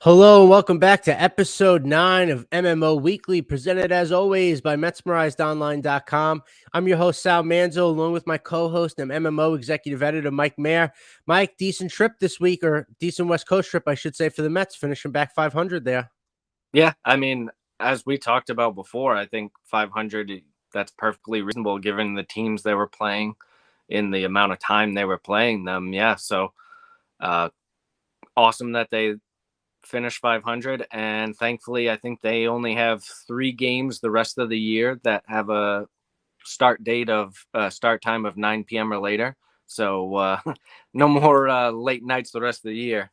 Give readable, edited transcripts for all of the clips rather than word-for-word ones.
Hello and welcome back to episode 9 of MMO Weekly, presented as always by MetsmerizedOnline.com. I'm your host, Sal Manzo, along with my co-host and MMO executive editor, Mike Mayer. Mike, decent trip this week, or decent West Coast trip, I should say, for the Mets, finishing back 500 there. Yeah, I mean, as we talked about before, I think 500, that's perfectly reasonable given the teams they were playing in the amount of time they were playing them. Yeah, so uh, awesome that they finished 500. And thankfully, I think they only have 3 games the rest of the year that have a start time of 9 p.m. or later. So no more late nights the rest of the year.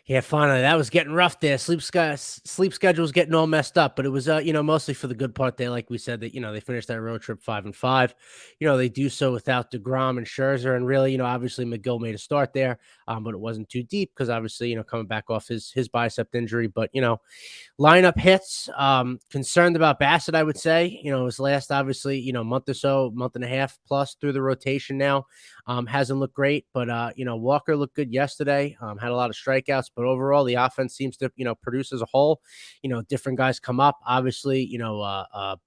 Yeah, finally, that was getting rough there. Sleep schedule was getting all messed up, but it was, mostly for the good part there. Like we said, that they finished that road trip 5-5. They do so without DeGrom and Scherzer, and really, obviously McGill made a start there, but it wasn't too deep because obviously, coming back off his bicep injury. But lineup hits. Concerned about Bassett, I would say. His last, obviously, month or so, month and a half plus through the rotation now. Hasn't looked great, but Walker looked good yesterday. Had a lot of strikeouts, but overall the offense seems to produce as a whole. Different guys come up. Obviously,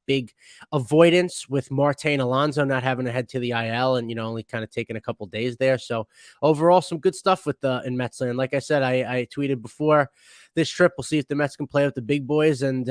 big avoidance with Marte and Alonso not having to head to the IL and only kind of taking a couple days there. So overall, some good stuff with in Metsland. Like I said, I tweeted before this trip. We'll see if the Mets can play with the big boys. And,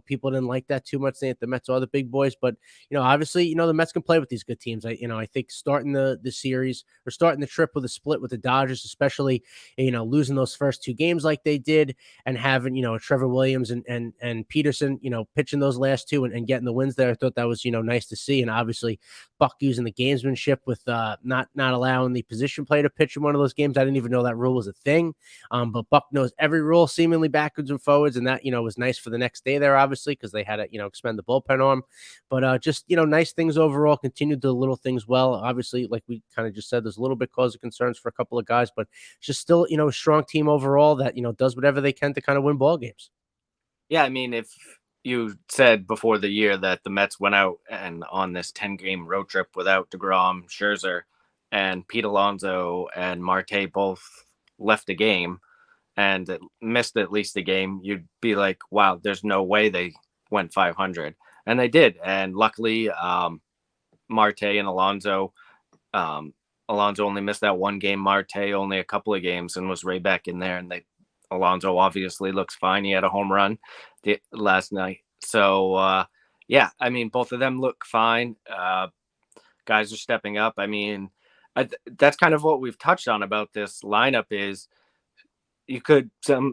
people didn't like that too much, saying that the Mets are the big boys. But, obviously, the Mets can play with these good teams. I think starting the series or starting the trip with a split with the Dodgers, especially, losing those first 2 games like they did and having, Trevor Williams and Peterson, pitching those last 2 and getting the wins there. I thought that was, nice to see. And obviously, Buck using the gamesmanship with not allowing the position player to pitch in one of those games. I didn't even know that rule was a thing. But Buck knows every rule seemingly backwards and forwards, and that was nice for the next day there, obviously, because they had to expend the bullpen arm. But just nice things overall. Continued the little things well. Obviously, like we kind of just said, there's a little bit cause of concerns for a couple of guys, but just still a strong team overall that does whatever they can to kind of win ball games. Yeah, I mean, if you said before the year that the Mets went out and on this 10-game road trip without DeGrom, Scherzer, and Pete Alonso and Marte both left a game and missed at least a game, you'd be like, wow, there's no way they went 500. And they did. And luckily, Marte and Alonso only missed that 1 game, Marte only a couple of games, and was right back in there. And Alonso obviously looks fine. He had a home run last night. So, yeah, I mean, both of them look fine. Guys are stepping up. I mean, that's kind of what we've touched on about this lineup is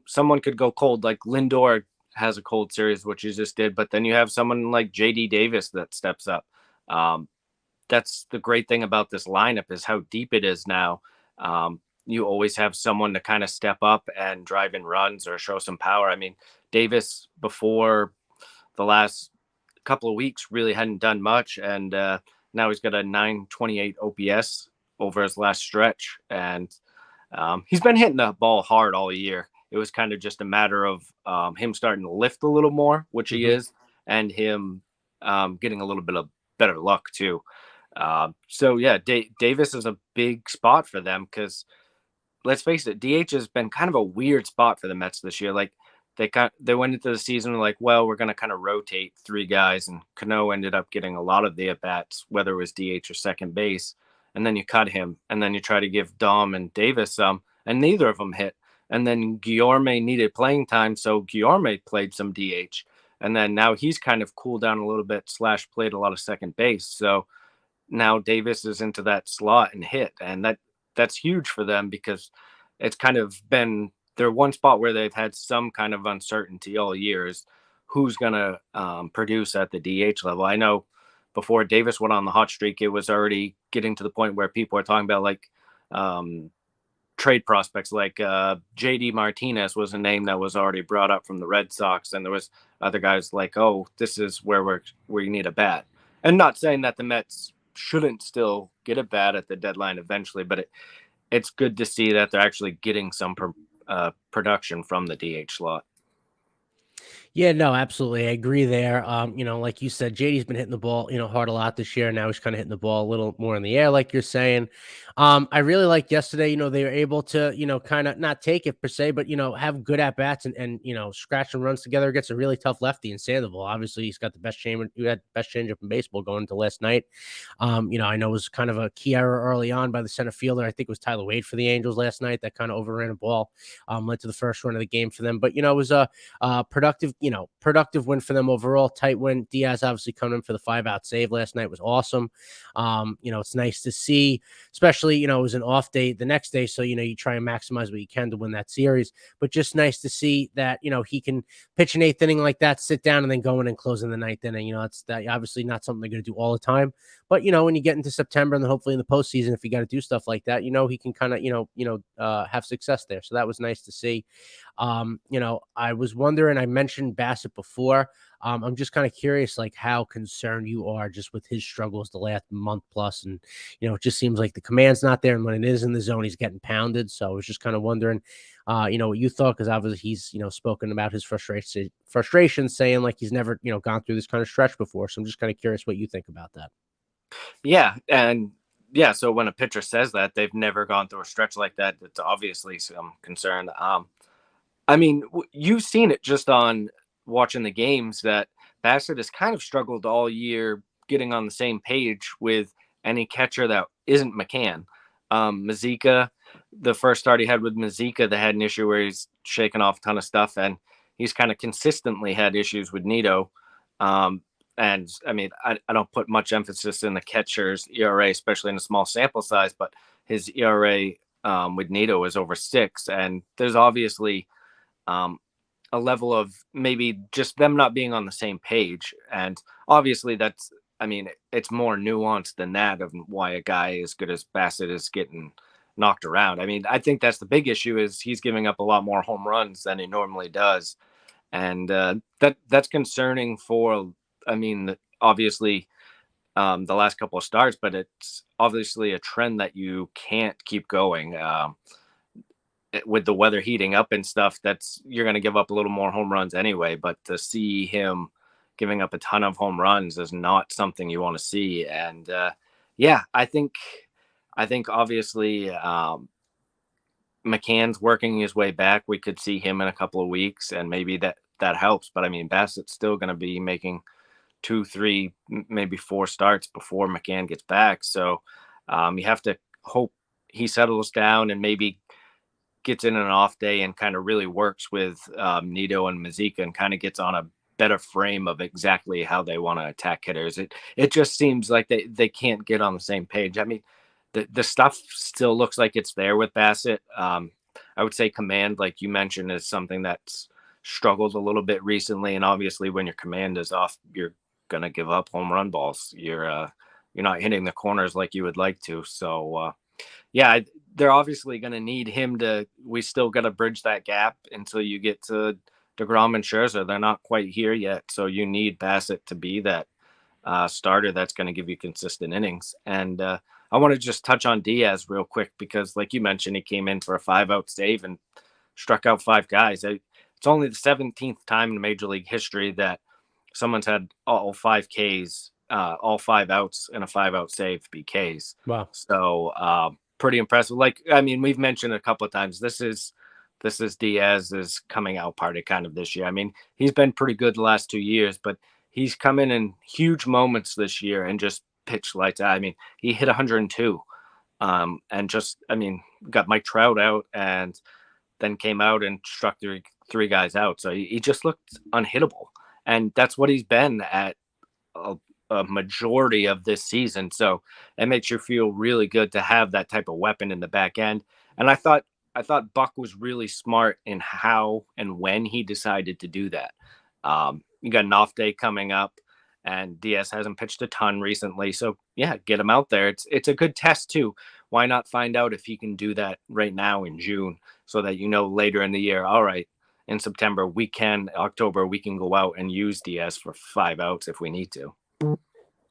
someone could go cold. Like Lindor has a cold series, which he just did, but then you have someone like JD Davis that steps up. That's the great thing about this lineup is how deep it is now. You always have someone to kind of step up and drive in runs or show some power. I mean, Davis before the last couple of weeks really hadn't done much, and now he's got a 928 OPS over his last stretch, and he's been hitting the ball hard all year. It was kind of just a matter of him starting to lift a little more, which he is, and him getting a little bit of better luck too. So yeah, Davis is a big spot for them because let's face it, DH has been kind of a weird spot for the Mets this year. Like they went into the season like, well, we're going to kind of rotate 3 guys, and Cano ended up getting a lot of the at bats, whether it was DH or second base. And then you cut him, and then you try to give Dom and Davis some, and neither of them hit. And then Guillorme needed playing time, so Guillorme played some DH. And then now he's kind of cooled down a little bit, / played a lot of second base. So now Davis is into that slot and hit, and that's huge for them because it's kind of been their one spot where they've had some kind of uncertainty all year is who's going to produce at the DH level. I know before Davis went on the hot streak, it was already getting to the point where people are talking about like trade prospects, like JD Martinez was a name that was already brought up from the Red Sox, and there was other guys like, oh, this is where you need a bat. And not saying that the Mets shouldn't still get a bat at the deadline eventually, but it's good to see that they're actually getting some production from the DH slot. Yeah, no, absolutely. I agree there. Like you said, JD's been hitting the ball, hard a lot this year. Now he's kind of hitting the ball a little more in the air, like you're saying. I really liked yesterday, they were able to, kind of not take it per se, but have good at bats and scratch and runs together against a really tough lefty in Sandoval. Obviously, he's got the best chamber, he had best changeup in baseball going into last night. I know it was kind of a key error early on by the center fielder. I think it was Tyler Wade for the Angels last night that kind of overran a ball, led to the first run of the game for them. But it was a productive win for them overall. Tight win. Diaz obviously coming in for the 5-out save last night was awesome. It's nice to see, especially, it was an off day the next day. So, you try and maximize what you can to win that series, but just nice to see that, he can pitch an eighth inning like that, sit down and then go in and close in the ninth inning. It's that obviously not something they're going to do all the time, but, when you get into September and then hopefully in the postseason, if you got to do stuff like that, he can kind of, have success there. So that was nice to see. I was wondering, I mentioned Bassett before. I'm just kind of curious, like how concerned you are just with his struggles the last month plus. And, it just seems like the command's not there. And when it is in the zone, he's getting pounded. So I was just kind of wondering, what you thought, because obviously he's, spoken about his frustration, saying like he's never, gone through this kind of stretch before. So I'm just kind of curious what you think about that. Yeah, and yeah, so when a pitcher says that they've never gone through a stretch like that, it's obviously some concern. I mean, you've seen it just on watching the games that Bassett has kind of struggled all year getting on the same page with any catcher that isn't McCann. Mazika, the first start he had with Mazika, they had an issue where he's shaking off a ton of stuff, and he's kind of consistently had issues with Nito. Um, and I mean, I don't put much emphasis in the catcher's ERA, especially in a small sample size, but his ERA with Nito is over 6. And there's obviously um, a level of maybe just them not being on the same page. And obviously that's, I mean, it's more nuanced than that of why a guy as good as Bassett is getting knocked around. I mean, I think that's the big issue is he's giving up a lot more home runs than he normally does. And that's concerning for, I mean, obviously the last couple of starts, but it's obviously a trend that you can't keep going. With the weather heating up and stuff, that's you're going to give up a little more home runs anyway. But to see him giving up a ton of home runs is not something you want to see. And yeah, I think obviously McCann's working his way back. We could see him in a couple of weeks, and maybe that helps. But I mean, Bassett's still going to be making 2, 3, maybe 4 starts before McCann gets back. So you have to hope he settles down and maybe gets in an off day and kind of really works with Nito and Mazika and kind of gets on a better frame of exactly how they want to attack hitters. It just seems like they can't get on the same page. I mean, the stuff still looks like it's there with Bassett. I would say command, like you mentioned, is something that's struggled a little bit recently. And obviously when your command is off, you're going to give up home run balls. You're not hitting the corners like you would like to. So yeah, they're obviously going to need him to. We still got to bridge that gap until you get to DeGrom and Scherzer. They're not quite here yet, so you need Bassett to be that starter that's going to give you consistent innings. And I want to just touch on Diaz real quick because, like you mentioned, he came in for a 5-out save and struck out 5 guys. It's only the 17th time in Major League history that someone's had all 5 Ks, all 5 outs and a 5-out save be Ks. Wow. So pretty impressive. Like, I mean, we've mentioned a couple of times, this is Diaz's coming out party kind of this year. I mean, he's been pretty good the last 2 years, but he's come in huge moments this year and just pitched lights out. I mean, he hit 102 and just, I mean, got Mike Trout out and then came out and struck 3 guys out. So he just looked unhittable. And that's what he's been at a majority of this season. So it makes you feel really good to have that type of weapon in the back end. And I thought Buck was really smart in how and when he decided to do that. You got an off day coming up, and Diaz hasn't pitched a ton recently. So yeah, get him out there. It's a good test too. Why not find out if he can do that right now in June, so that later in the year, all right, in September October we can go out and use Diaz for 5 outs if we need to.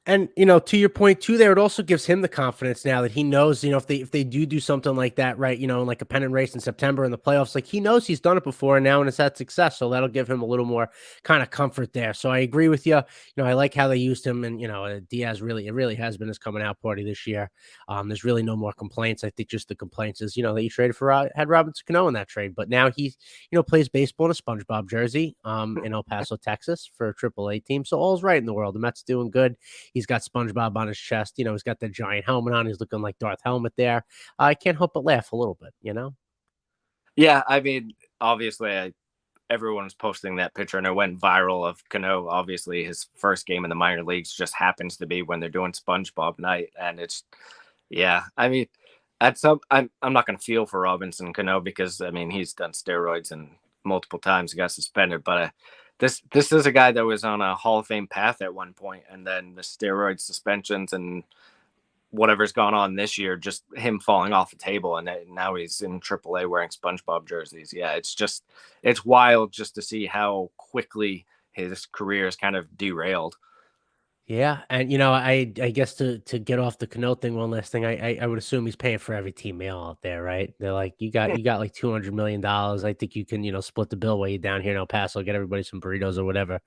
And, to your point too there, it also gives him the confidence now that he knows, if they do something like that, right, like a pennant race in September in the playoffs, like he knows he's done it before and now and it's had success. So that'll give him a little more kind of comfort there. So I agree with you. I like how they used him, and Diaz it really has been his coming out party this year. There's really no more complaints. I think just the complaints is, that you traded for had Robinson Cano in that trade, but now he, plays baseball in a SpongeBob jersey, in El Paso, Texas for a AAA team. So all's right in the world. The Mets doing good. He's got SpongeBob on his chest. He's got that giant helmet on. He's looking like Darth Helmet there. I can't help but laugh a little bit. Yeah, I mean, obviously, everyone was posting that picture and it went viral of Cano. Obviously, his first game in the minor leagues just happens to be when they're doing SpongeBob night, and it's yeah. I mean, I'm not going to feel for Robinson Cano because I mean he's done steroids and multiple times he got suspended, but this is a guy that was on a Hall of Fame path at one point, and then the steroid suspensions and whatever's gone on this year, just him falling off the table, and now he's in AAA wearing SpongeBob jerseys. Yeah, it's wild just to see how quickly his career is kind of derailed. Yeah, and I guess to get off the Cano thing, one last thing, I would assume he's paying for every team meal out there, right? They're like, you got like $200 million. I think you can split the bill while you're down here in El Paso, get everybody some burritos or whatever,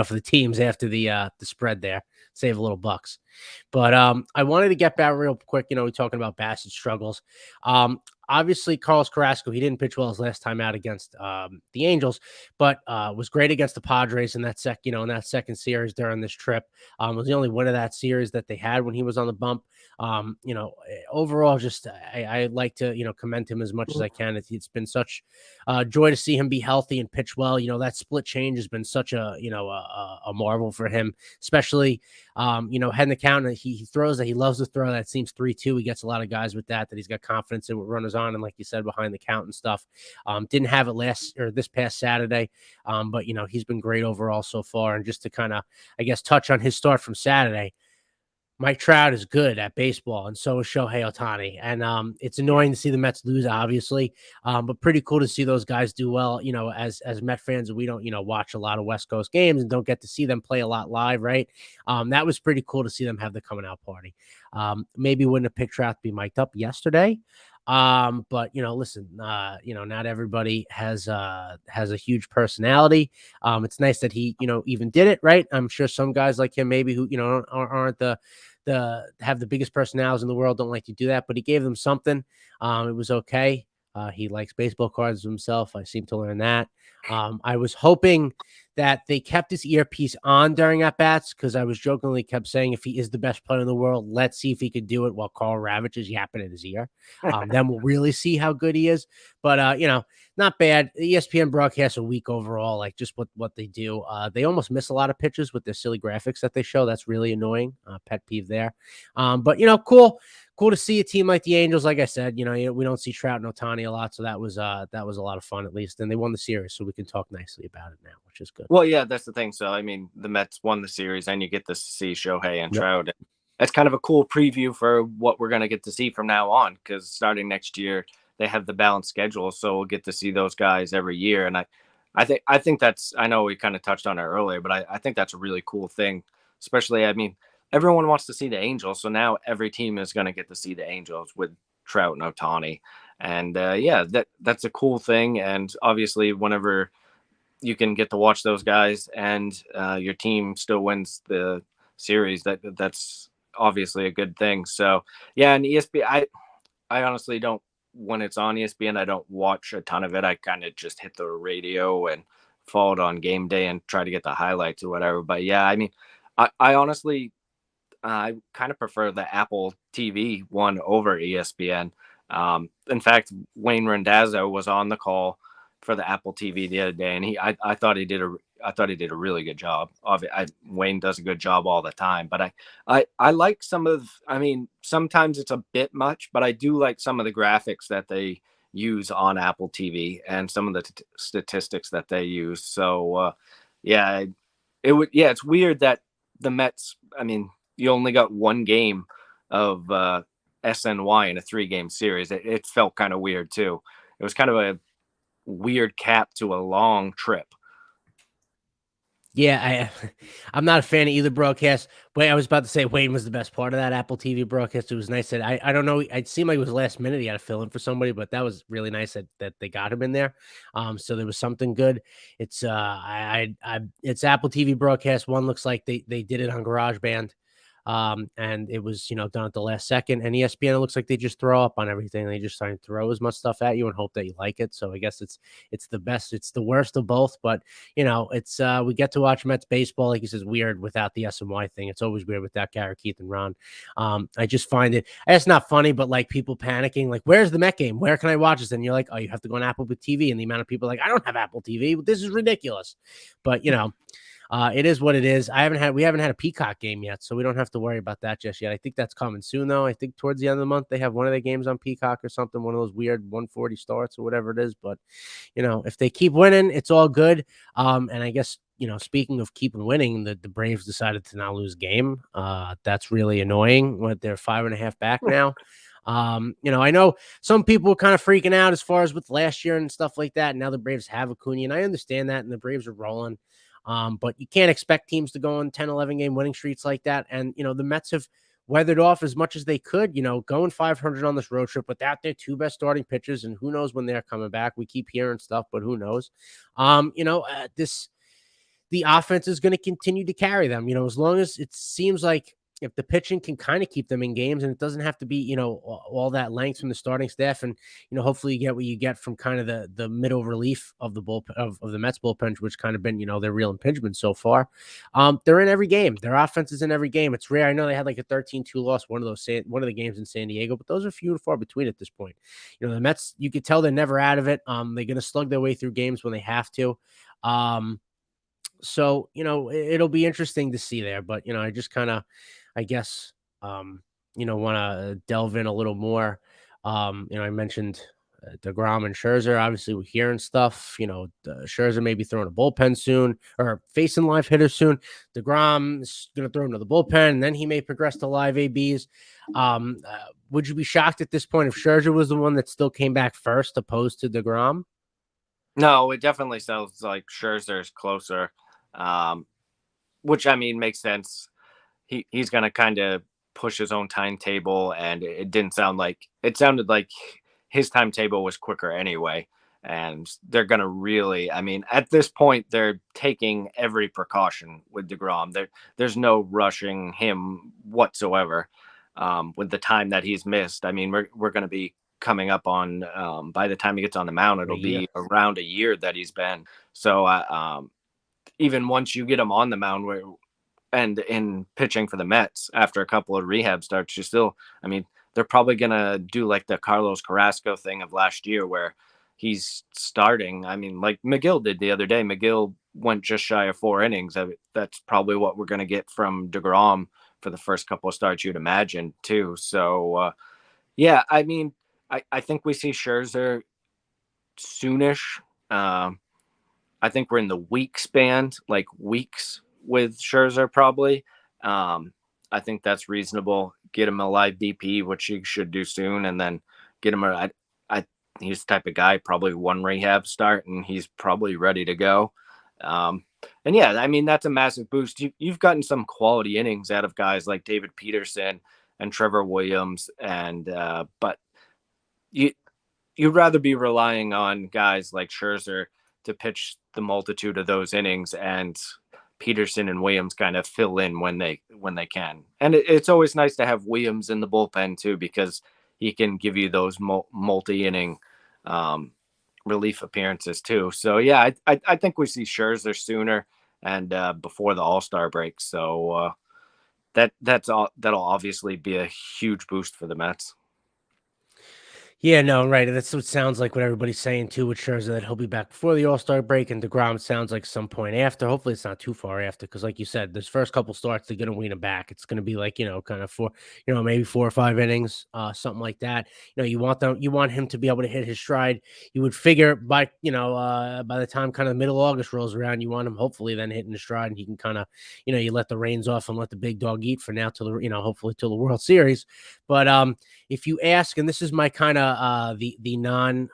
for the teams after the spread there, save a little bucks. But I wanted to get back real quick. We're talking about Bassett's struggles. Obviously, Carlos Carrasco, he didn't pitch well his last time out against the Angels, but was great against the Padres in that second series during this trip. Was the only win of that series that they had when he was on the bump. Overall, just I like to commend him as much as I can. It's been such joy to see him be healthy and pitch well. That split change has been such a marvel for him, especially heading the count. He throws that he loves to throw. That seems 3-2. He gets a lot of guys with that he's got confidence in with runners on, and like you said, behind the count and stuff. Didn't have it this past Saturday, but he's been great overall so far. And just to kind of, I guess, touch on his start from Saturday. Mike Trout is good at baseball, and so is Shohei Ohtani. And it's annoying to see the Mets lose, obviously, but pretty cool to see those guys do well. As Met fans, we don't watch a lot of West Coast games and don't get to see them play a lot live, right? That was pretty cool to see them have the coming out party. Maybe wouldn't have picked Trout to be mic'd up yesterday. But listen, not everybody has a huge personality. It's nice that he, even did it, right? I'm sure some guys like him, maybe who, aren't the have the biggest personalities in the world, don't like to do that, but he gave them something. It was okay. He likes baseball cards himself. I seem to learn that. I was hoping that they kept his earpiece on during at bats, because I was jokingly kept saying, if he is the best player in the world, let's see if he could do it while Carl Ravitch is yapping in his ear. Then we'll really see how good he is. But not bad. The ESPN broadcasts are weak overall, like just what they do. They almost miss a lot of pitches with their silly graphics that they show. That's really annoying. Pet peeve there. But cool to see a team like the Angels. Like I said, we don't see Trout and Ohtani a lot, so that was a lot of fun, at least. And they won the series, so we can talk nicely about it now, which is good. Well, yeah, that's the thing. So I mean, the Mets won the series, and you get to see Shohei and Trout. That's kind of a cool preview for what we're going to get to see from now on, because starting next year they have the balanced schedule, so we'll get to see those guys every year. And I think that's, I know we kind of touched on it earlier, but I think that's a really cool thing. Especially, I mean, everyone wants to see the Angels, so now every team is going to get to see the Angels with Trout and Ohtani. And yeah, that's a cool thing. And obviously, whenever you can get to watch those guys and your team still wins the series, that's obviously a good thing. So yeah, and ESPN, I honestly don't, when it's on ESPN, I don't watch a ton of it. I kind of just hit the radio and follow it on game day and try to get the highlights or whatever. But yeah, I mean, I honestly, I kind of prefer the Apple TV one over ESPN. In fact, Wayne Randazzo was on the call for the Apple TV the other day, and I thought he did a really good job. Wayne does a good job all the time, but I like some of, I mean, sometimes it's a bit much, but I do like some of the graphics that they use on Apple TV and some of the statistics that they use. So yeah, it's weird that the Mets, I mean, you only got one game of SNY in a 3-game series. It felt kind of weird too. It was kind of a weird cap to a long trip. Yeah, I'm not a fan of either broadcast. Wait, I was about to say Wayne was the best part of that Apple TV broadcast. It was nice that I don't know. It seemed like it was last minute. He had to fill in for somebody, but that was really nice that they got him in there. So there was something good. It's it's Apple TV broadcast. One looks like they did it on GarageBand. And it was, done at the last second. And ESPN, it looks like they just throw up on everything. They just try and throw as much stuff at you and hope that you like it. So I guess it's the best. It's the worst of both. But it's we get to watch Mets baseball. Like he says, weird without the SMY thing. It's always weird without Gary, Keith, and Ron. I just find it's not funny, but like people panicking, like, where's the Met game? Where can I watch this? And you're like, oh, you have to go on Apple TV. And the amount of people like, I don't have Apple TV. This is ridiculous. But it is what it is. We haven't had a Peacock game yet, so we don't have to worry about that just yet. I think that's coming soon, though. I think towards the end of the month they have one of their games on Peacock or something, one of those weird 140 starts or whatever it is. But if they keep winning, it's all good. And I guess speaking of keeping winning, the Braves decided to not lose a game. That's really annoying. What, they're 5.5 back now. I know some people were kind of freaking out as far as with last year and stuff like that. Now the Braves have Acuna, and I understand that, and the Braves are rolling. But you can't expect teams to go on 10, 11 game winning streaks like that. And, the Mets have weathered off as much as they could, going 500 on this road trip without their two best starting pitchers. And who knows when they're coming back. We keep hearing stuff, but who knows? The offense is going to continue to carry them, as long as it seems like if the pitching can kind of keep them in games and it doesn't have to be, all that length from the starting staff. And, hopefully you get what you get from kind of the middle relief of the bullpen of the Mets bullpen, which kind of been, their real impingement so far. They're in every game. Their offense is in every game. It's rare. I know they had like a 13-2 loss, one of the games in San Diego, but those are few and far between at this point. The Mets, you could tell they're never out of it. They're going to slug their way through games when they have to. So, it'll be interesting to see there, but, I just kind of, I guess, want to delve in a little more. I mentioned DeGrom and Scherzer. Obviously, we're hearing stuff. Scherzer may be throwing a bullpen soon or facing live hitters soon. DeGrom's going to throw into the bullpen, and then he may progress to live ABs. Would you be shocked at this point if Scherzer was the one that still came back first, opposed to DeGrom? No, it definitely sounds like Scherzer's closer, which I mean makes sense. He's going to kind of push his own timetable, and it sounded like his timetable was quicker anyway. And they're going to really, I mean, at this point, they're taking every precaution with DeGrom. There's no rushing him whatsoever with the time that he's missed. I mean, we're going to be coming up on, by the time he gets on the mound, it'll be around a year that he's been. So even once you get him on the mound, and in pitching for the Mets after a couple of rehab starts, they're probably going to do like the Carlos Carrasco thing of last year where he's starting. I mean, like McGill did the other day. McGill went just shy of 4 innings. That's probably what we're going to get from DeGrom for the first couple of starts, you'd imagine, too. So, yeah, I mean, I think we see Scherzer soonish. I think we're in the week span, like weeks with Scherzer probably. I think that's reasonable. Get him a live BP, which he should do soon, and then get him he's the type of guy, probably one rehab start, and he's probably ready to go. And yeah, I mean, that's a massive boost. You've gotten some quality innings out of guys like David Peterson and Trevor Williams, and but you'd rather be relying on guys like Scherzer to pitch the multitude of those innings, and Peterson and Williams kind of fill in when they can. And it's always nice to have Williams in the bullpen too, because he can give you those multi-inning relief appearances too. So yeah, I think we see Scherzer sooner and before the All-Star break. So that'll obviously be a huge boost for the Mets. Yeah, no, right. That's what sounds like what everybody's saying too with Scherzer, that he'll be back before the All-Star break, and DeGrom sounds like some point after. Hopefully it's not too far after, because like you said, this first couple starts, they're going to wean him back. It's going to be like, kind of maybe 4 or 5 innings, something like that. You want him to be able to hit his stride. You would figure by the time kind of middle August rolls around, you want him hopefully then hitting the stride, and he can kind of, you let the reins off and let the big dog eat for now till the, hopefully till the World Series. But if you ask, and this is my kind of the non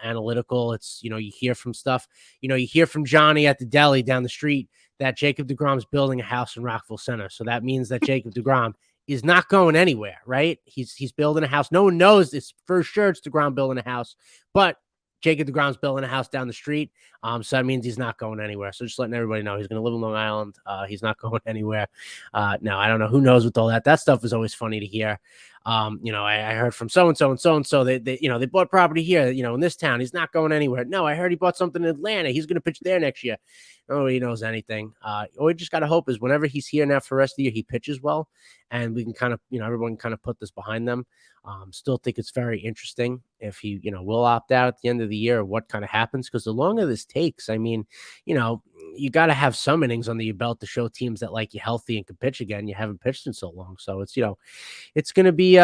analytical, it's you hear from stuff, you hear from Johnny at the deli down the street that Jacob deGrom's building a house in Rockville Center. So that means that Jacob deGrom is not going anywhere, right? He's building a house. No one knows this for sure. It's deGrom building a house, but Jacob deGrom's building a house down the street. So that means he's not going anywhere. So just letting everybody know he's going to live in Long Island. He's not going anywhere. Now, I don't know who knows with all that. That stuff is always funny to hear. I heard from so-and-so and so-and-so, they bought property here, in this town. He's not going anywhere. No, I heard he bought something in Atlanta. He's going to pitch there next year. Nobody knows anything. All we just got to hope is whenever he's here now for the rest of the year, he pitches well, and we can kind of, everyone can kind of put this behind them. Still think it's very interesting if he, will opt out at the end of the year or what kind of happens, because the longer this takes, I mean, you got to have some innings under your belt to show teams that like you healthy and can pitch again. You haven't pitched in so long. So it's, it's going to be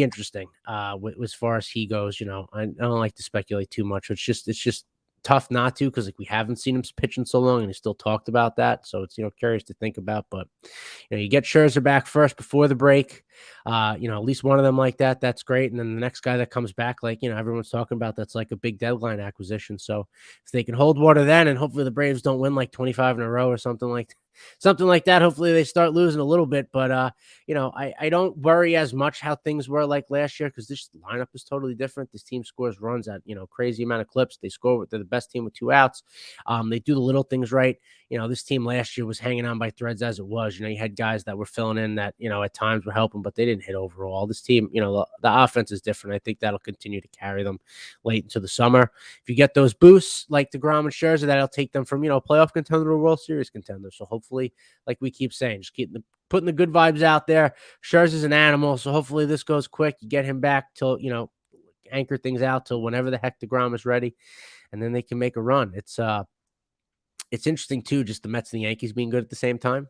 interesting as far as he goes. I don't like to speculate too much. It's just tough not to, because like we haven't seen him pitch in so long, and he still talked about that. So it's curious to think about. But you get Scherzer back first before the break. At least one of them like that. That's great. And then the next guy that comes back, like everyone's talking about, that's like a big deadline acquisition. So if they can hold water then, and hopefully the Braves don't win like 25 in a row or something like that. Hopefully they start losing a little bit, but I don't worry as much how things were like last year, because this lineup is totally different. This team scores runs at crazy amount of clips. They're the best team with 2 outs. They do the little things right. This team last year was hanging on by threads as it was. You had guys that were filling in that at times were helping, but they didn't hit overall. This team, the offense is different. I think that'll continue to carry them late into the summer. If you get those boosts like deGrom and Scherzer, that'll take them from playoff contender to a World Series contender. So hopefully, like we keep saying, just putting the good vibes out there. Scherzer's an animal, so hopefully this goes quick. You get him back till anchor things out till whenever the heck deGrom is ready, and then they can make a run. It's interesting too, just the Mets and the Yankees being good at the same time.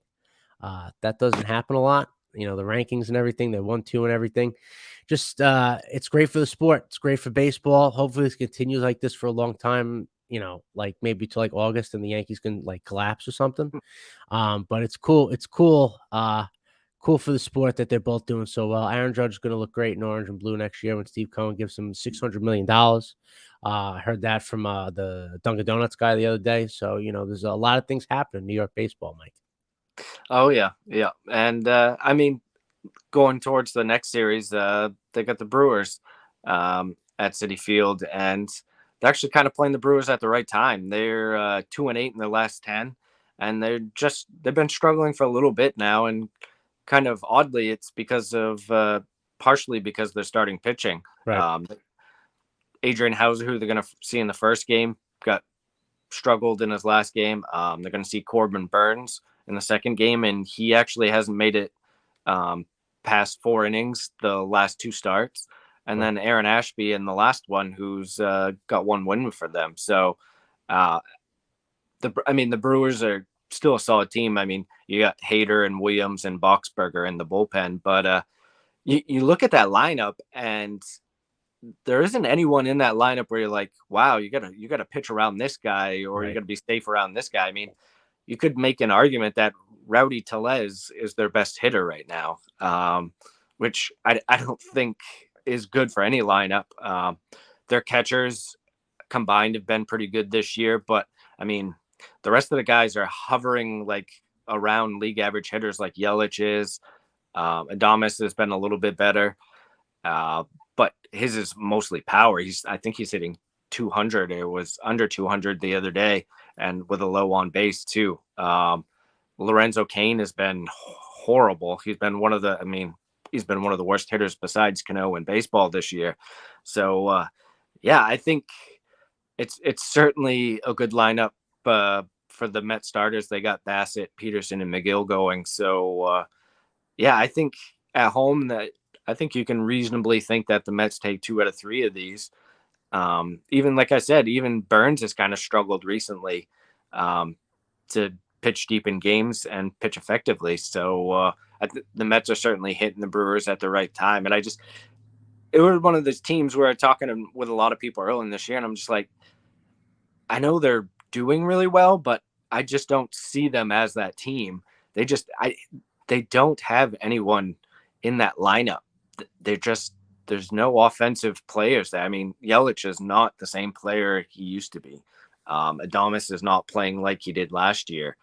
That doesn't happen a lot. The rankings and everything, they 1-2 and everything. Just it's great for the sport. It's great for baseball. Hopefully this continues like this for a long time. Like maybe to like August, and the Yankees can like collapse or something. But it's cool. It's cool. Cool for the sport that they're both doing so well. Aaron Judge is going to look great in orange and blue next year when Steve Cohen gives him $600 million. I heard that from the Dunkin' Donuts guy the other day. So, there's a lot of things happening in New York baseball, Mike. Oh, yeah. Yeah. And I mean, going towards the next series, they got the Brewers at Citi Field, and they're actually kind of playing the Brewers at the right time. They're 2-8 in their last 10, and they've been struggling for a little bit now. And kind of oddly, it's because of partially because they're starting pitching. Right. Adrian Hauser, who they're going to see in the first game, struggled in his last game. They're going to see Corbin Burns in the second game, and he actually hasn't made it past 4 innings the last 2 starts. And then Aaron Ashby in the last one, who's got 1 win for them. So, the Brewers are still a solid team. I mean, you got Hader and Williams and Boxberger in the bullpen, but you look at that lineup, and there isn't anyone in that lineup where you're like, wow, you gotta pitch around this guy, or you gotta be safe around this guy. I mean, you could make an argument that Rowdy Tellez is their best hitter right now, which I don't think is good for any lineup. Their catchers combined have been pretty good this year, but I mean, the rest of the guys are hovering like around league average hitters, like Yelich is. Adames has been a little bit better, but his is mostly power. I think he's hitting 200. It was under 200 the other day, and with a low on base too. Lorenzo Cain has been horrible. He's been one of the worst hitters besides Cano in baseball this year. So, I think it's certainly a good lineup for the Met starters. They got Bassett, Peterson, and McGill going. So, I think at home I think you can reasonably think that the Mets take 2 out of 3 of these. Even like I said, even Burns has kind of struggled recently to pitch deep in games and pitch effectively. So the Mets are certainly hitting the Brewers at the right time. And it was one of those teams where I'm talking with a lot of people early in this year, and I'm just like, I know they're doing really well, but I just don't see them as that team. They don't have anyone in that lineup. There's no offensive players there. I mean, Yelich is not the same player he used to be. Adames is not playing like he did last year.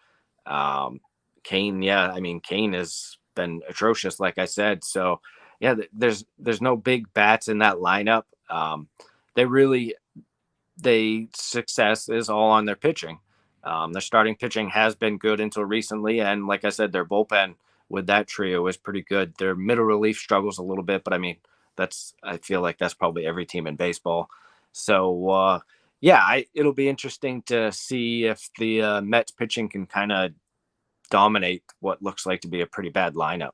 Kane, yeah, I mean, Kane has been atrocious, like I said. So, yeah, there's no big bats in that lineup. They really they success is all on their pitching. Their starting pitching has been good until recently, and like I said, their bullpen with that trio is pretty good. Their middle relief struggles a little bit, but I mean, I feel like that's probably every team in baseball. So yeah, it'll be interesting to see if the Mets pitching can kind of dominate what looks like to be a pretty bad lineup.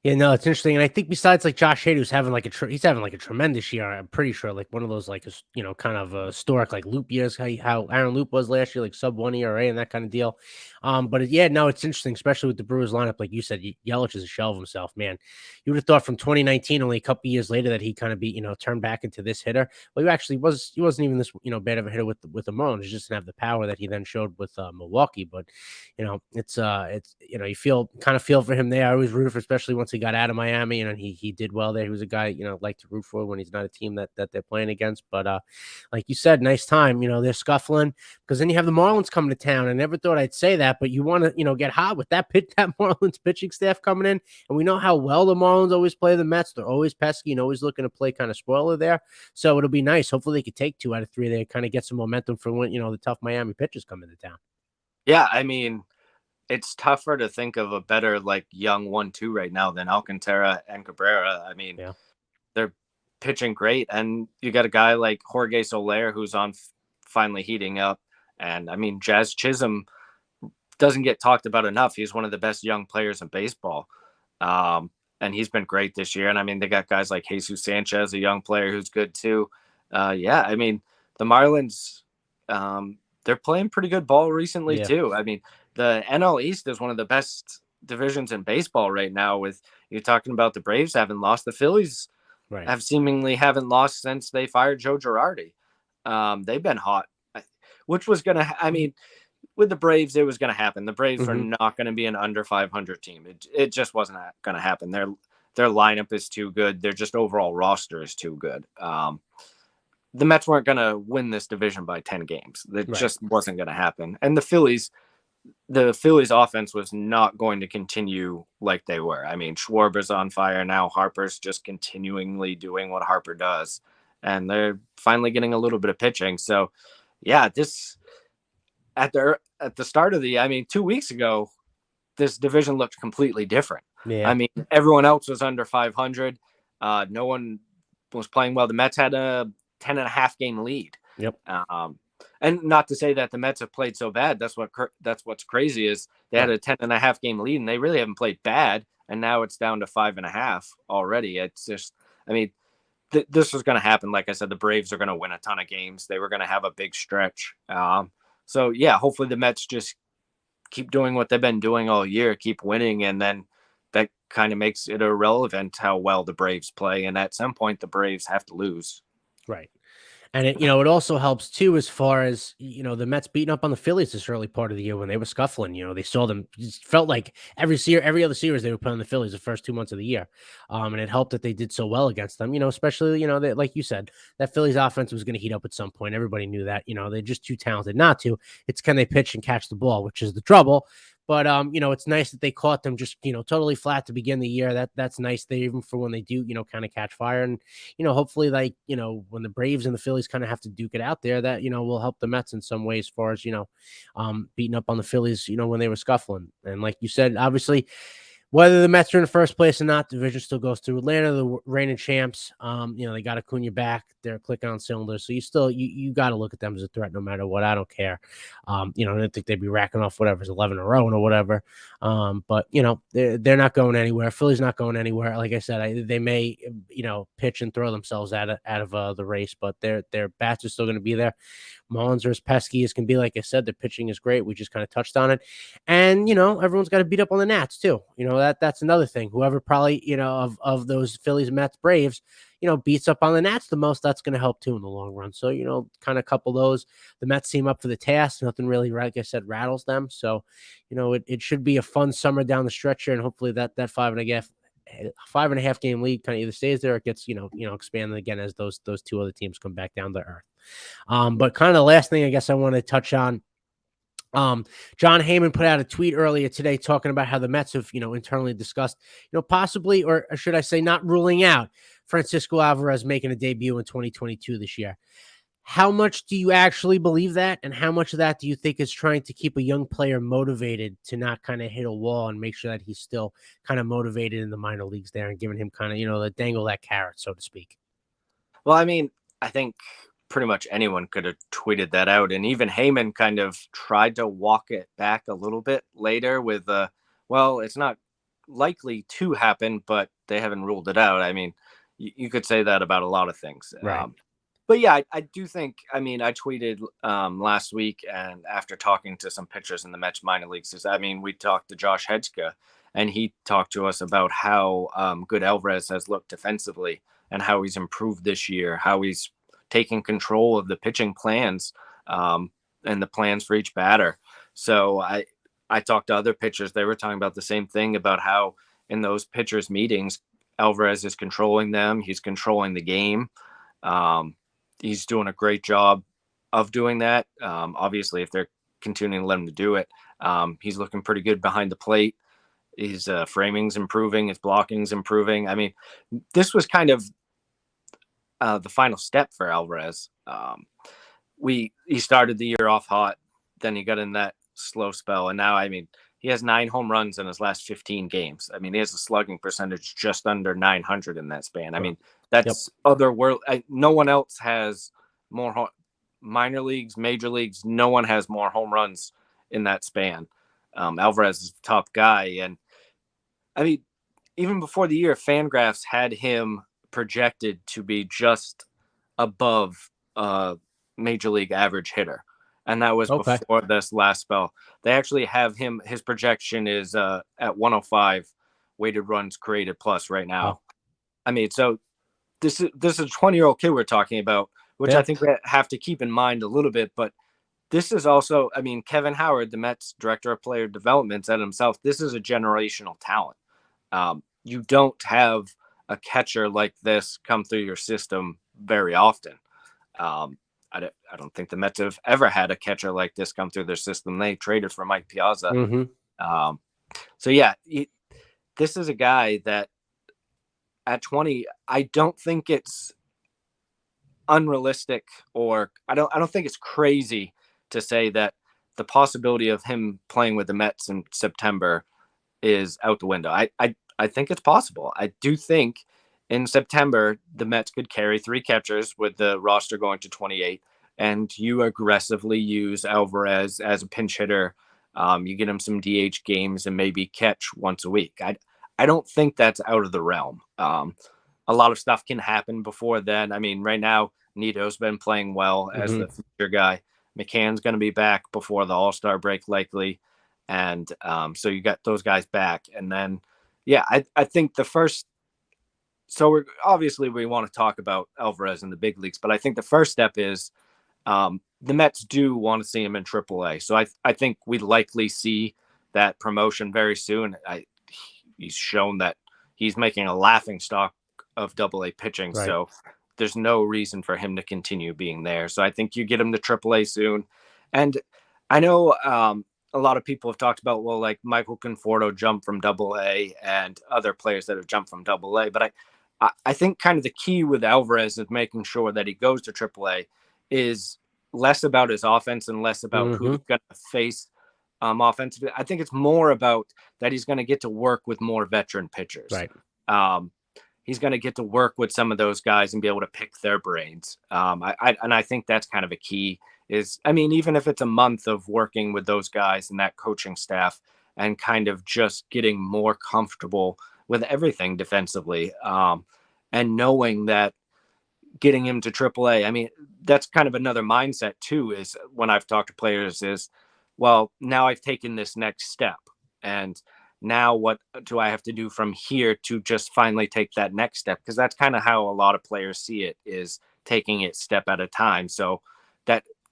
Yeah, no, it's interesting, and I think besides like Josh Hader, who's having like he's having like a tremendous year. I'm pretty sure, like one of those like kind of historic like loop years, how Aaron Loop was last year, like sub 1 ERA and that kind of deal. But yeah, no, it's interesting, especially with the Brewers lineup, like you said, Yelich is a shell of himself, man. You would have thought from 2019, only a couple years later, that he kind of be turned back into this hitter. Well, he wasn't even this bad of a hitter with the Marlins. He just didn't have the power that he then showed with Milwaukee. But it's you feel for him there. I always root for, especially once he got out of Miami, and he did well there. He was a guy like to root for when he's not a team that they're playing against. But like you said, nice time. They're scuffling, because then you have the Marlins coming to town. I never thought I'd say that, but you want to get hot with that Marlins pitching staff coming in, and we know how well the Marlins always play the Mets. They're always pesky and always looking to play kind of spoiler there. So it'll be nice. Hopefully they could take 2 out of 3 there, kind of get some momentum for when the tough Miami pitchers come into town. Yeah, I mean, it's tougher to think of a better like young 1-2 right now than Alcantara and Cabrera. I mean, Yeah. they're pitching great, and you got a guy like Jorge Soler who's on finally heating up, and I mean, Jazz Chisholm doesn't get talked about enough. He's one of the best young players in baseball, and he's been great this year. And I mean, they got guys like Jesus Sanchez, a young player who's good too. Yeah, I mean, the Marlins, they're playing pretty good ball recently Yeah. too. I mean, the NL East is one of the best divisions in baseball right now. With you're talking about the Braves haven't lost, the Phillies Right. have seemingly haven't lost since they fired Joe Girardi. They've been hot, which was gonna. I mean, with the Braves, it was gonna happen. The Braves are Mm-hmm. not going to be an under 500 team. It just wasn't going to happen. Their lineup is too good. Their just overall roster is too good. The Mets weren't going to win this division by 10 games. It Right. just wasn't going to happen. And the Phillies offense was not going to continue like they were. I mean, Schwarber's on fire now. Harper's just continually doing what Harper does, and they're finally getting a little bit of pitching. So, yeah, this at the start of I mean, 2 weeks ago, this division looked completely different. Yeah. I mean, everyone else was under 500. No one was playing well. The Mets had a 10.5 game lead. Yep. And not to say that the Mets have played so bad. That's what's crazy is they had a 10.5 game lead, and they really haven't played bad. And now it's down to 5.5 already. It's just, I mean, this was going to happen. Like I said, the Braves are going to win a ton of games. They were going to have a big stretch. So yeah, hopefully the Mets just keep doing what they've been doing all year, keep winning, and then that kind of makes it irrelevant how well the Braves play. And at some point, the Braves have to lose. Right. And it also helps too, as far as the Mets beating up on the Phillies this early part of the year when they were scuffling. They saw them. It felt like every other series they were playing the Phillies the first 2 months of the year, and it helped that they did so well against them. Especially that, like you said, that Phillies offense was going to heat up at some point. Everybody knew that. They're just too talented not to. It's can they pitch and catch the ball, which is the trouble. But it's nice that they caught them just totally flat to begin the year. That's nice. They even for when they do kind of catch fire, and hopefully like when the Braves and the Phillies kind of have to duke it out there, that will help the Mets in some way as far as beating up on the Phillies when they were scuffling. And like you said, obviously, whether the Mets are in the first place or not, the division still goes through Atlanta, the reigning champs. They got Acuna back. They're clicking on cylinders. So you got to look at them as a threat no matter what. I don't care. I don't think they'd be racking off whatever's 11 in a row or whatever. But they're not going anywhere. Philly's not going anywhere. Like I said, they may pitch and throw themselves out of the race, but their bats are still going to be there. Marlins are as pesky as can be. Like I said, the pitching is great. We just kind of touched on it. And, everyone's got to beat up on the Nats too. That's another thing. Whoever probably, of those Phillies, Mets, Braves, beats up on the Nats the most, that's going to help too in the long run. So, kind of couple those. The Mets team up for the task. Nothing really, like I said, rattles them. So, it should be a fun summer down the stretch here. And hopefully that 5.5 game lead kind of either stays there or it gets, expanded again as those two other teams come back down to earth. But kind of the last thing I guess I want to touch on John Heyman put out a tweet earlier today talking about how the Mets have, internally discussed, possibly, or should I say, not ruling out Francisco Alvarez making a debut in 2022 this year. How much do you actually believe that? And how much of that do you think is trying to keep a young player motivated to not kind of hit a wall and make sure that he's still kind of motivated in the minor leagues there and giving him kind of, the dangle that carrot, so to speak? Well, I mean, I think pretty much anyone could have tweeted that out. And even Heyman kind of tried to walk it back a little bit later with, well, it's not likely to happen, but they haven't ruled it out. I mean, you could say that about a lot of things. Right. But yeah, I do think, I mean, I tweeted last week, and after talking to some pitchers in the Mets minor leagues, I mean, we talked to Josh Hedska, and he talked to us about how good Alvarez has looked defensively and how he's improved this year, how he's taking control of the pitching plans and the plans for each batter. So I talked to other pitchers. They were talking about the same thing, about how in those pitchers meetings, Alvarez is controlling them. He's controlling the game. He's doing a great job of doing that. Obviously, if they're continuing to let him to do it, he's looking pretty good behind the plate. His framing's improving. His blocking's improving. I mean, this was kind of the final step for Alvarez. He started the year off hot, then he got in that slow spell, and now, I mean, he has 9 home runs in his last 15 games. I mean, he has a slugging percentage just under 900 in that span. I mean, that's otherworldly. No one else has more minor leagues, major leagues. No one has more home runs in that span. Alvarez is the top guy. And I mean, even before the year, Fangraphs had him projected to be just above major league average hitter. And that was before this last spell. They actually have him, his projection is at 105 weighted runs created plus right now. Wow. I mean, so this is a 20-year-old kid we're talking about, which I think we have to keep in mind a little bit. But this is also, I mean, Kevin Howard, the Mets director of player development, said himself, this is a generational talent. You don't have a catcher like this come through your system very often. I don't think the Mets have ever had a catcher like this come through their system. They traded for Mike Piazza. Mm-hmm. So yeah, this is a guy that at 20, I don't think it's unrealistic, or I don't think it's crazy to say that the possibility of him playing with the Mets in September is out the window. I think it's possible. I do think in September, the Mets could carry 3 catchers with the roster going to 28, and you aggressively use Alvarez as a pinch hitter. You get him some DH games and maybe catch once a week. I don't think that's out of the realm. A lot of stuff can happen before then. I mean, right now, Nito's been playing well as the future guy. McCann's going to be back before the All-Star break, likely. And so you got those guys back. And then, yeah, I think the first, so we want to talk about Alvarez in the big leagues, but I think the first step is the Mets do want to see him in AAA. So I think we'd likely see that promotion very soon. He's shown that he's making a laughing stock of AA pitching. Right. So there's no reason for him to continue being there. So I think you get him to AAA soon. And I know a lot of people have talked about, well, like Michael Conforto jumped from AA and other players that have jumped from AA. But I think kind of the key with Alvarez is making sure that he goes to AAA is less about his offense and less about who he's going to face offensively. I think it's more about that he's going to get to work with more veteran pitchers. Right. He's going to get to work with some of those guys and be able to pick their brains. I think that's kind of a key is, I mean, even if it's a month of working with those guys and that coaching staff and kind of just getting more comfortable with everything defensively, and knowing that getting him to AAA, I mean, that's kind of another mindset too, is when I've talked to players is, well, now I've taken this next step, and now what do I have to do from here to just finally take that next step? Because that's kind of how a lot of players see it, is taking it step at a time. So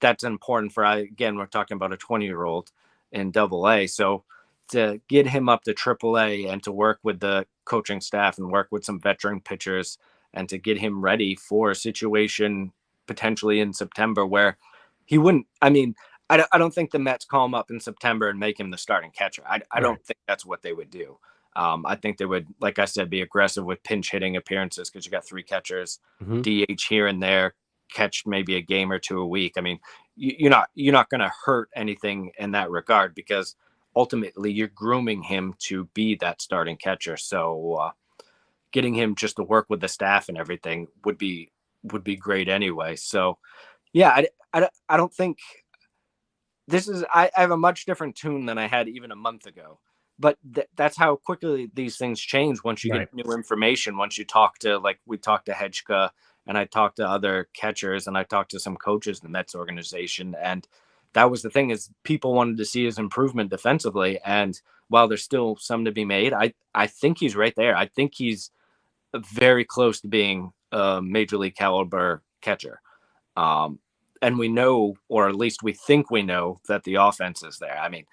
that's important for, again, we're talking about a 20-year-old in AA. So to get him up to AAA and to work with the coaching staff and work with some veteran pitchers and to get him ready for a situation potentially in September where he wouldn't, I mean, I don't think the Mets call him up in September and make him the starting catcher. I Right. don't think that's what they would do. I think they would, like I said, be aggressive with pinch hitting appearances because you got three catchers, Hmm. DH here and there, catch maybe a game or two a week. I mean, you're not going to hurt anything in that regard because ultimately you're grooming him to be that starting catcher. So getting him just to work with the staff and everything would be great anyway. So yeah, I don't think this is I have a much different tune than I had even a month ago. But that's how quickly these things change once you Right. get new information. Once you talk to, like, we talked to Hedgeka, and I talked to other catchers, and I talked to some coaches in the Mets organization, and that was the thing, is people wanted to see his improvement defensively. And while there's still some to be made, I think he's right there. I think he's very close to being a major league caliber catcher. Um, and we know, or at least we think we know, that the offense is there. I mean,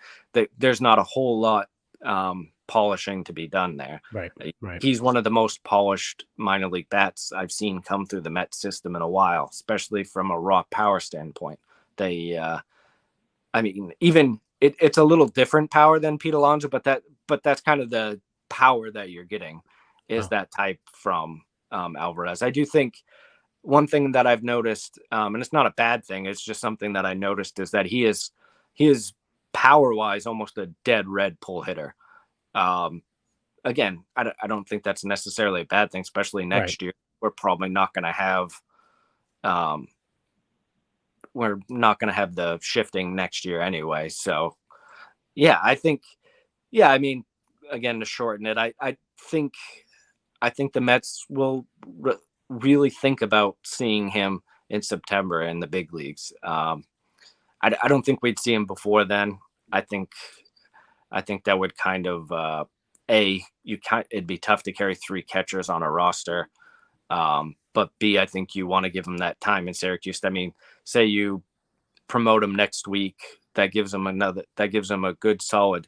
there's not a whole lot polishing to be done there. Right. Right. He's one of the most polished minor league bats I've seen come through the Mets system in a while, especially from a raw power standpoint. I mean, even it's a little different power than Pete Alonso, but that's kind of the power that you're getting, is Oh, that type from Alvarez. I do think one thing that I've noticed, and it's not a bad thing, it's just something that I noticed, is that he is power wise almost a dead red pull hitter. Um, Again, I don't think that's necessarily a bad thing, especially right. next year. We're probably not going to have um, we're not going to have the shifting next year anyway. So yeah, yeah, I mean, again, to shorten it, think I think the Mets will really think about seeing him in September in the big leagues. I don't think we'd see him before then. I think I think that would kind of it'd be tough to carry three catchers on a roster. But B, I think you want to give him that time in Syracuse. I mean, say you promote him next week, that gives him a good solid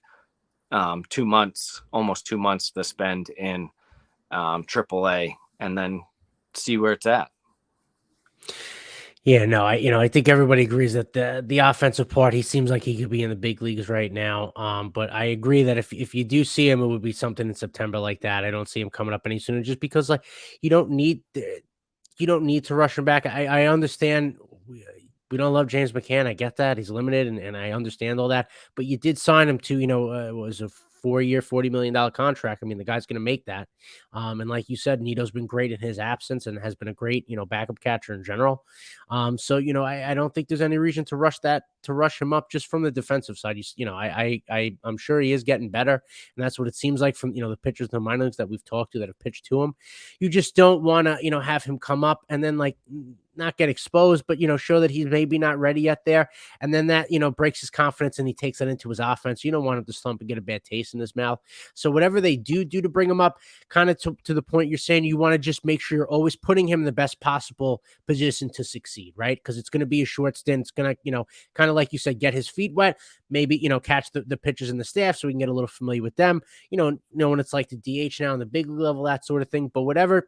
2 months, almost 2 months to spend in AAA, and then see where it's at. Yeah, no, I think everybody agrees that the offensive part, he seems like he could be in the big leagues right now. But I agree that if you do see him, it would be something in September like that. I don't see him coming up any sooner, just because like you don't need you don't need to rush him back. I understand we don't love James McCann. I get that he's limited, and I understand all that. But you did sign him to what was a 4-year, $40 million contract. I mean, the guy's going to make that. And like you said, Nito's been great in his absence and has been a great backup catcher in general. So I don't think there's any reason to rush him up just from the defensive side. I'm sure he is getting better, and that's what it seems like from the pitchers in the minor leagues that we've talked to that have pitched to him. You just don't want to have him come up and then like not get exposed, but show that he's maybe not ready yet there, and then that breaks his confidence and he takes that into his offense. You don't want him to slump and get a bad taste in his mouth. So whatever they do to bring him up, kind of to the point you're saying, you want to just make sure you're always putting him in the best possible position to succeed, right? Because it's going to be a short stint. It's going to kind of like you said, get his feet wet, maybe catch the pitchers and the staff so we can get a little familiar with them. Know what it's like to DH now on the big level, that sort of thing. But whatever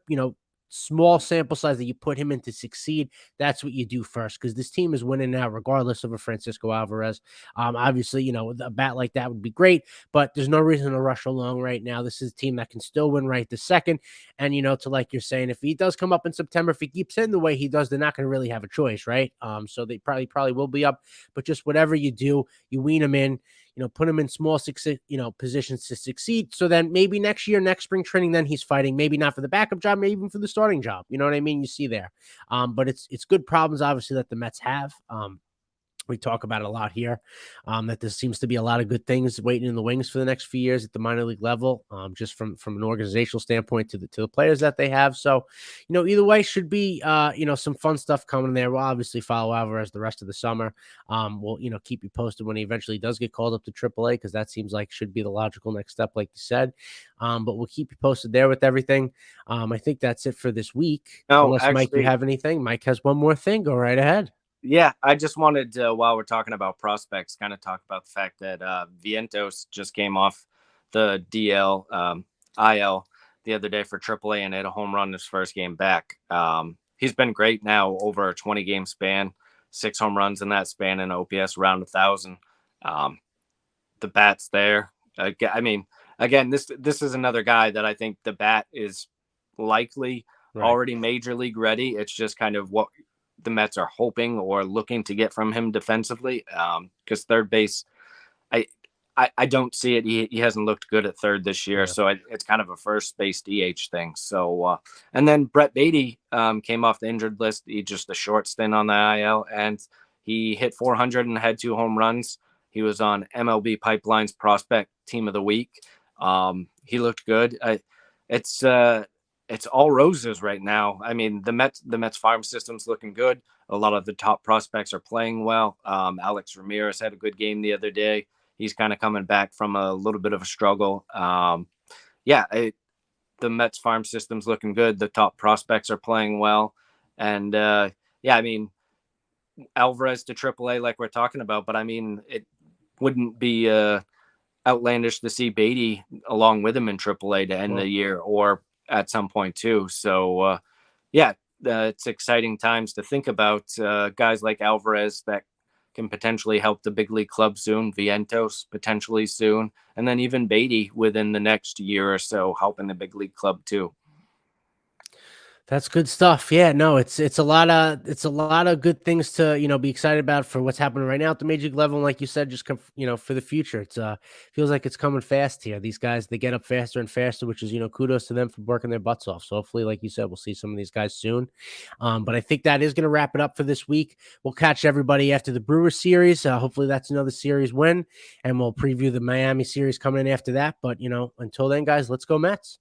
small sample size that you put him in to succeed, that's what you do first, because this team is winning now regardless of a Francisco Alvarez. Obviously, a bat like that would be great, but there's no reason to rush along right now. This is a team that can still win right this second. And to like you're saying, if he does come up in September, if he keeps hitting the way he does, they're not going to really have a choice, right? So they probably will be up, but just whatever you do, you wean him in, put him in small positions to succeed. So then maybe next year, next spring training, then he's fighting, maybe not for the backup job, maybe even for the starting job. You know what I mean? You see there. But it's good problems, obviously, that the Mets have. We talk about it a lot here, that there seems to be a lot of good things waiting in the wings for the next few years at the minor league level, just from an organizational standpoint to the players that they have. So, either way, should be some fun stuff coming there. We'll obviously follow Alvarez the rest of the summer. We'll keep you posted when he eventually does get called up to AAA, because that seems like should be the logical next step, like you said. But we'll keep you posted there with everything. I think that's it for this week. No, Unless Mike, you actually, have anything. Mike has one more thing. Go right ahead. yeah, I just wanted to, while we're talking about prospects, kind of talk about the fact that Vientos just came off the IL the other day for AAA and hit a home run his first game back. He's been great now over a 20-game span. 6 home runs in that span, and OPS around 1,000. The bat's there. I mean, again, this is another guy that I think the bat is likely already major league ready. It's just kind of what the Mets are hoping or looking to get from him defensively. Because third base, I don't see it. He hasn't looked good at third this year, so it's kind of a first base DH thing. So, and then Brett Beatty came off the injured list. He just a short stint on the IL, and he hit 400 and had 2 home runs. He was on MLB Pipeline's Prospect Team of the Week. He looked good. It's all roses right now. I mean, the Mets farm system's looking good. A lot of the top prospects are playing well. Alex Ramirez had a good game the other day. He's kind of coming back from a little bit of a struggle. The Mets farm system's looking good. The top prospects are playing well. And I mean, Alvarez to AAA like we're talking about, but I mean, it wouldn't be outlandish to see Beatty along with him in AAA to end the year or at some point too. So it's exciting times to think about guys like Alvarez that can potentially help the big league club soon, Vientos potentially soon, and then even Beatty within the next year or so helping the big league club too. That's good stuff. Yeah, no, it's a lot of good things to, be excited about for what's happening right now at the major league level. And like you said, just for the future. It's feels like it's coming fast here. These guys, they get up faster and faster, which is, kudos to them for working their butts off. So hopefully, like you said, we'll see some of these guys soon. But I think that is going to wrap it up for this week. We'll catch everybody after the Brewers series. Hopefully that's another series win, and we'll preview the Miami series coming in after that. But until then, guys, let's go Mets.